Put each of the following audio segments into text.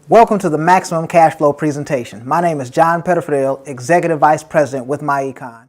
Welcome to the Maximum Cashflow presentation. My name is John Pettifredale, Executive Vice President with MyEcon.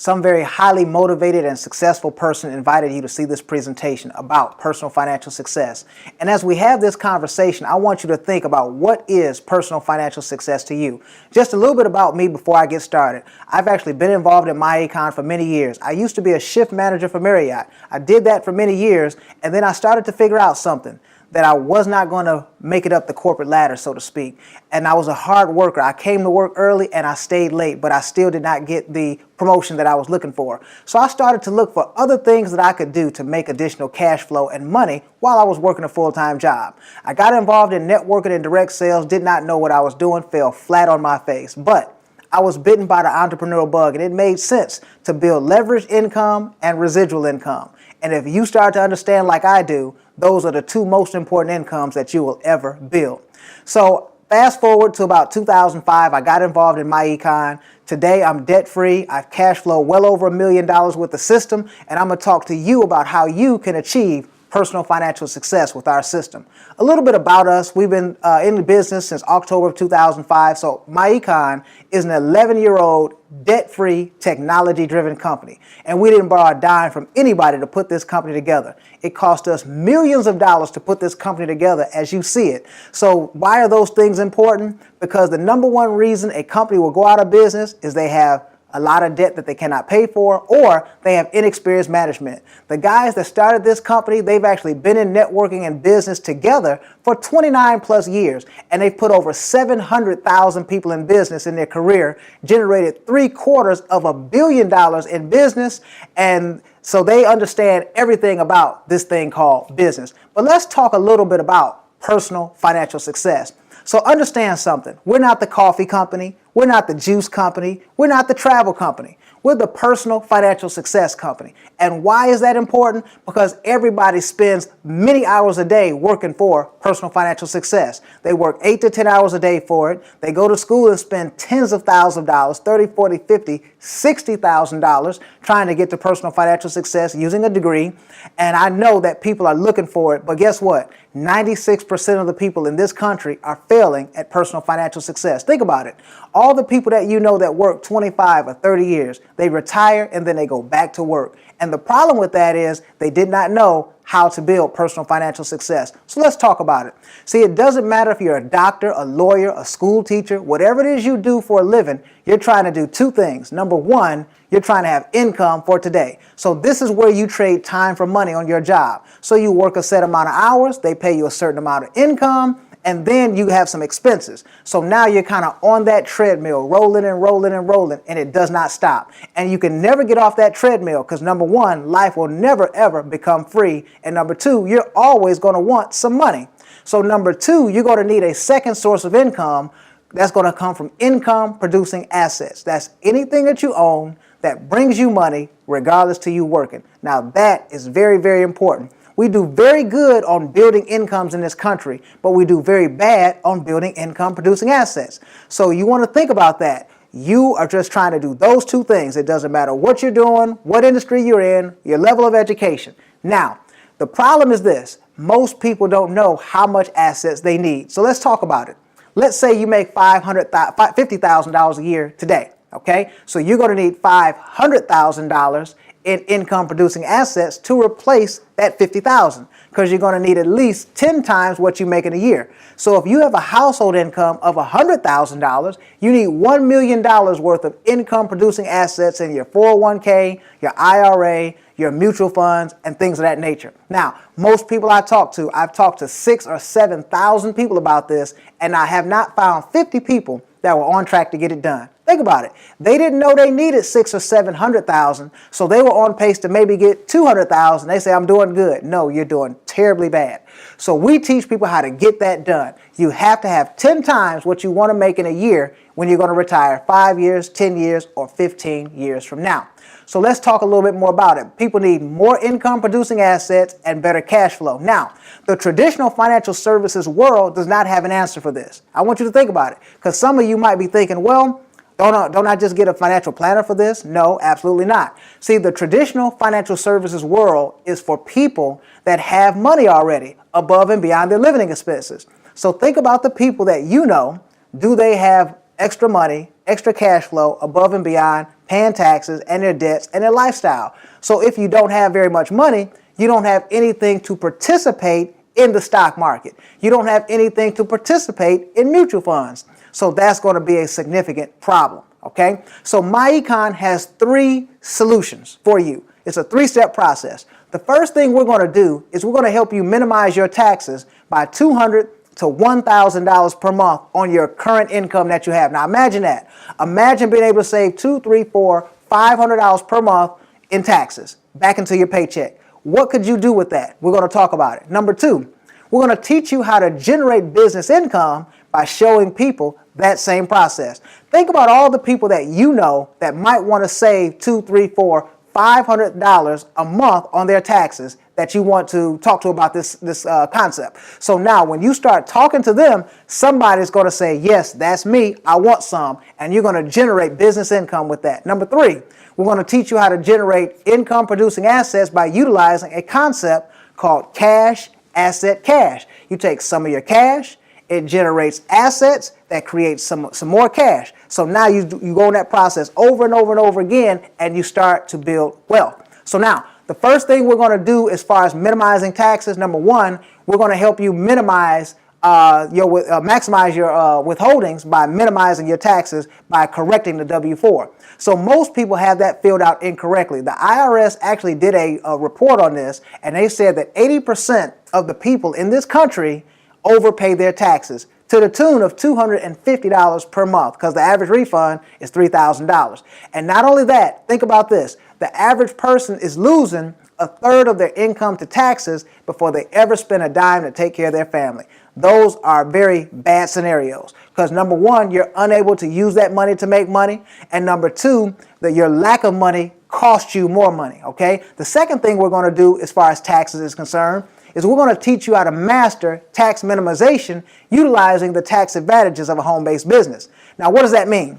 Some very highly motivated and successful person invited you to see this presentation about personal financial success. And as we have this conversation, I want you to think about what is personal financial success to you. Just a little bit about me before I get started. I've actually been involved in MyEcon for many years. I used to be a shift manager for Marriott. I did that for many years, and then I started to figure out something, that I was not going to make it up the corporate ladder, so to speak. And I was a hard worker. I came to work early and I stayed late, but I still did not get the promotion that I was looking for. So I started to look for other things that I could do to make additional cash flow and money while I was working a full-time job. I got involved in networking and direct sales, did not know what I was doing, fell flat on my face. But I was bitten by the entrepreneurial bug, and it made sense to build leveraged income and residual income. And if you start to understand like I do, those are the two most important incomes that you will ever build. So fast forward to about 2005, I got involved in MyEcon. Today I'm debt-free. I've cash flow well over $1 million with the system, and I'm going to talk to you about how you can achieve personal financial success with our system. A little bit about us. We've been in the business since October of 2005. So MyEcon is an 11-year-old debt-free technology-driven company. And we didn't borrow a dime from anybody to put this company together. It cost us millions of dollars to put this company together as you see it. So why are those things important? Because the number one reason a company will go out of business is they have a lot of debt that they cannot pay for, or they have inexperienced management. The guys that started this company, they've actually been in networking and business together for 29 plus years, and they've put over 700,000 people in business in their career, generated $750 million in business, and so they understand everything about this thing called business. But let's talk a little bit about personal financial success. So understand something. We're not the coffee company. We're not the juice company. We're not the travel company. We're the personal financial success company. And why is that important? Because everybody spends many hours a day working for personal financial success. They work 8 to 10 hours a day for it. They go to school and spend tens of thousands of dollars, $30,000, $40,000, $50,000, $60,000 trying to get to personal financial success using a degree. And I know that people are looking for it, but guess what? 96% of the people in this country are failing at personal financial success. Think about it. All the people that you know that work 25 or 30 years, they retire and then they go back to work. And the problem with that is they did not know how to build personal financial success. So let's talk about it. See, it doesn't matter if you're a doctor, a lawyer, a school teacher, whatever it is you do for a living, you're trying to do two things. Number one, you're trying to have income for today. So this is where you trade time for money on your job. So you work a set amount of hours, they pay you a certain amount of income, and then you have some expenses. So now you're kind of on that treadmill, rolling and rolling and rolling, and it does not stop. And you can never get off that treadmill because number one, life will never ever become free. And number two, you're always going to want some money. So number two, you're going to need a second source of income that's going to come from income producing assets. That's anything that you own that brings you money regardless to you working. Now that is very, very important. We do very good on building incomes in this country, but we do very bad on building income producing assets. So you want to think about that. You are just trying to do those two things. It doesn't matter what you're doing, what industry you're in, your level of education. Now, the problem is this. Most people don't know how much assets they need. So let's talk about it. Let's say you make $50,000 a year today. Okay, so you're going to need $500,000 in income producing assets to replace that $50,000 because you're going to need at least 10 times what you make in a year. So if you have a household income of $100,000, you need $1 million worth of income producing assets in your 401k, your IRA, your mutual funds, and things of that nature. Now, most people I've talked to 6,000 or 7,000 people about this, and I have not found 50 people that were on track to get it done. Think about it. They didn't know they needed 600,000 or 700,000, so they were on pace to maybe get 200,000. They say, I'm doing good. No, you're doing terribly bad. So we teach people how to get that done. You have to have 10 times what you want to make in a year when you're going to retire 5 years, 10 years, or 15 years from now. So let's talk a little bit more about it. People need more income producing assets and better cash flow. Now, the traditional financial services world does not have an answer for this. I want you to think about it because some of you might be thinking, well, Don't I just get a financial planner for this? No, absolutely not. See, the traditional financial services world is for people that have money already above and beyond their living expenses. So think about the people that you know. Do they have extra money, extra cash flow above and beyond paying taxes and their debts and their lifestyle? So if you don't have very much money, you don't have anything to participate in the stock market. You don't have anything to participate in mutual funds. So that's going to be a significant problem, okay? So MyEcon has 3 solutions for you. It's a 3-step process. The first thing we're going to do is we're going to help you minimize your taxes by $200 to $1,000 per month on your current income that you have. Now imagine that. Imagine being able to save $200, $300, $400, $500 per month in taxes back into your paycheck. What could you do with that? We're going to talk about it. Number 2, we're going to teach you how to generate business income by showing people that same process. Think about all the people that you know that might want to save $200, $300, $400, $500 a month on their taxes that you want to talk to about this concept. So now when you start talking to them, somebody's going to say, yes, that's me, I want some, and you're going to generate business income with that. Number 3, we're going to teach you how to generate income producing assets by utilizing a concept called cash, asset, cash. You take some of your cash, it generates assets that create some more cash. So now you go in that process over and over and over again, and you start to build wealth. So now, the first thing we're going to do as far as minimizing taxes, number 1, we're going to help you maximize your withholdings by minimizing your taxes by correcting the W-4. So most people have that filled out incorrectly. The IRS actually did a report on this, and they said that 80% of the people in this country overpay their taxes to the tune of $250 per month, because the average refund is $3,000. And not only that, think about this. The average person is losing 1/3 of their income to taxes before they ever spend a dime to take care of their family. Those are very bad scenarios, because number 1, you're unable to use that money to make money, and number 2, that your lack of money costs you more money, okay? The second thing we're going to do as far as taxes is concerned is we're going to teach you how to master tax minimization utilizing the tax advantages of a home-based business. Now, what does that mean?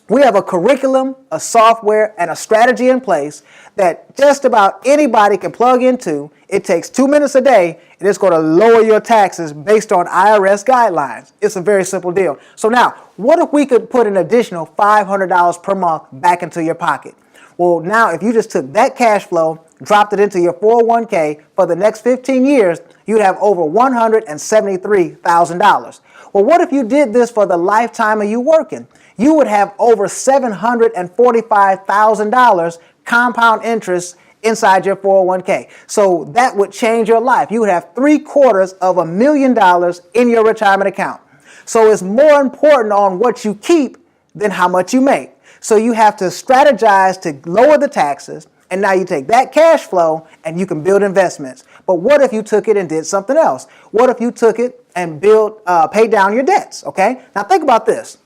We have a curriculum, a software, and a strategy in place that just about anybody can plug into. It takes 2 minutes a day, and it's going to lower your taxes based on IRS guidelines. It's a very simple deal. So now, what if we could put an additional $500 per month back into your pocket? Well, now if you just took that cash flow, dropped it into your 401k for the next 15 years, you'd have over $173,000. Well, what if you did this for the lifetime of you working? You would have over $745,000 compound interest inside your 401k. So that would change your life. You would have $750,000 in your retirement account. So it's more important on what you keep than how much you make. So you have to strategize to lower the taxes, and now you take that cash flow and you can build investments. But what if you took it and did something else? What if you took it and paid down your debts, okay? Now think about this.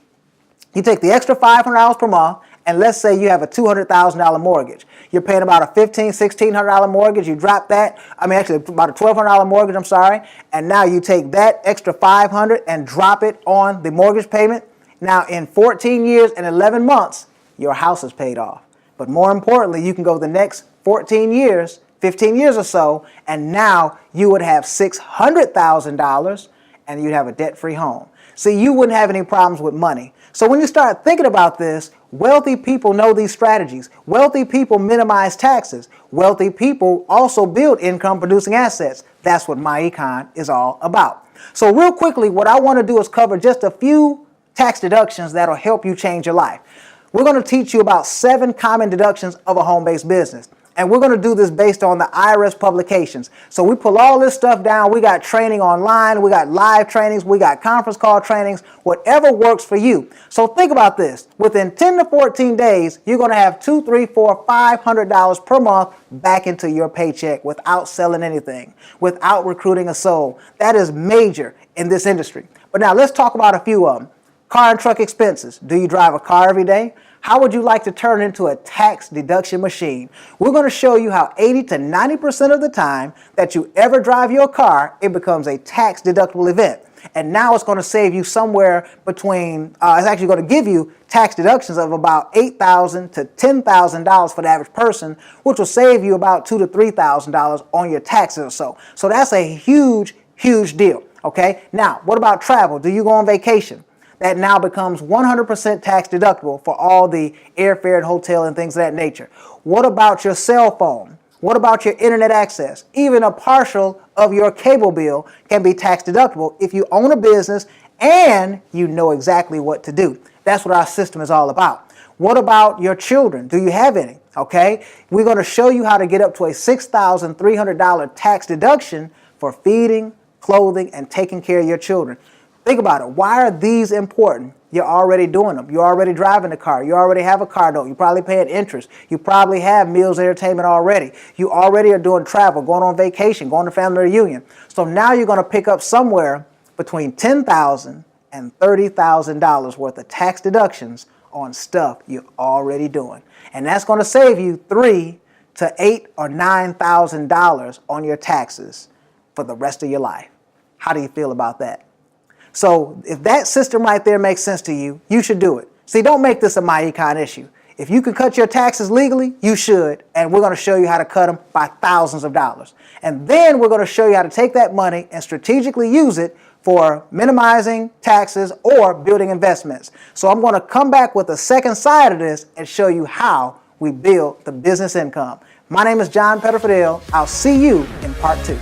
You take the extra $500 per month, and let's say you have a $200,000 mortgage. You're paying about a $1,500, $1,600 mortgage. You drop that, actually about a $1,200 mortgage, I'm sorry. And now you take that extra $500 and drop it on the mortgage payment. Now in 14 years and 11 months, your house is paid off. But more importantly, you can go the next 14 years, 15 years or so, and now you would have $600,000 and you'd have a debt-free home. See, you wouldn't have any problems with money. So when you start thinking about this, wealthy people know these strategies. Wealthy people minimize taxes. Wealthy people also build income-producing assets. That's what MyEcon is all about. So real quickly, what I want to do is cover just a few tax deductions that'll help you change your life. We're going to teach you about 7 common deductions of a home-based business. And we're going to do this based on the IRS publications. So we pull all this stuff down. We got training online. We got live trainings. We got conference call trainings, whatever works for you. So think about this. Within 10 to 14 days, you're going to have $200, $300, $400, $500 per month back into your paycheck without selling anything, without recruiting a soul. That is major in this industry. But now let's talk about a few of them. Car and truck expenses. Do you drive a car every day? How would you like to turn it into a tax deduction machine? We're going to show you how 80 to 90% of the time that you ever drive your car, it becomes a tax deductible event. And now it's going to save you somewhere between, it's actually going to give you tax deductions of about $8,000 to $10,000 for the average person, which will save you about $2,000 to $3,000 on your taxes or so. So that's a huge, huge deal. Okay. Now, what about travel? Do you go on vacation? That now becomes 100% tax deductible for all the airfare and hotel and things of that nature. What about your cell phone? What about your internet access? Even a partial of your cable bill can be tax deductible if you own a business and you know exactly what to do. That's what our system is all about. What about your children? Do you have any? Okay, we're going to show you how to get up to a $6,300 tax deduction for feeding, clothing, and taking care of your children. Think about it. Why are these important? You're already doing them. You're already driving the car. You already have a car note. You probably paying interest. You probably have meals and entertainment already. You already are doing travel, going on vacation, going to family reunion. So now you're going to pick up somewhere between $10,000 and $30,000 worth of tax deductions on stuff you're already doing. And that's going to save you $3,000 to $8,000 or $9,000 on your taxes for the rest of your life. How do you feel about that? So if that system right there makes sense to you, you should do it. See, don't make this a my econ issue. If you can cut your taxes legally, you should. And we're going to show you how to cut them by thousands of dollars. And then we're going to show you how to take that money and strategically use it for minimizing taxes or building investments. So I'm going to come back with a second side of this and show you how we build the business income. My name is John Petterfidel. I'll see you in part 2.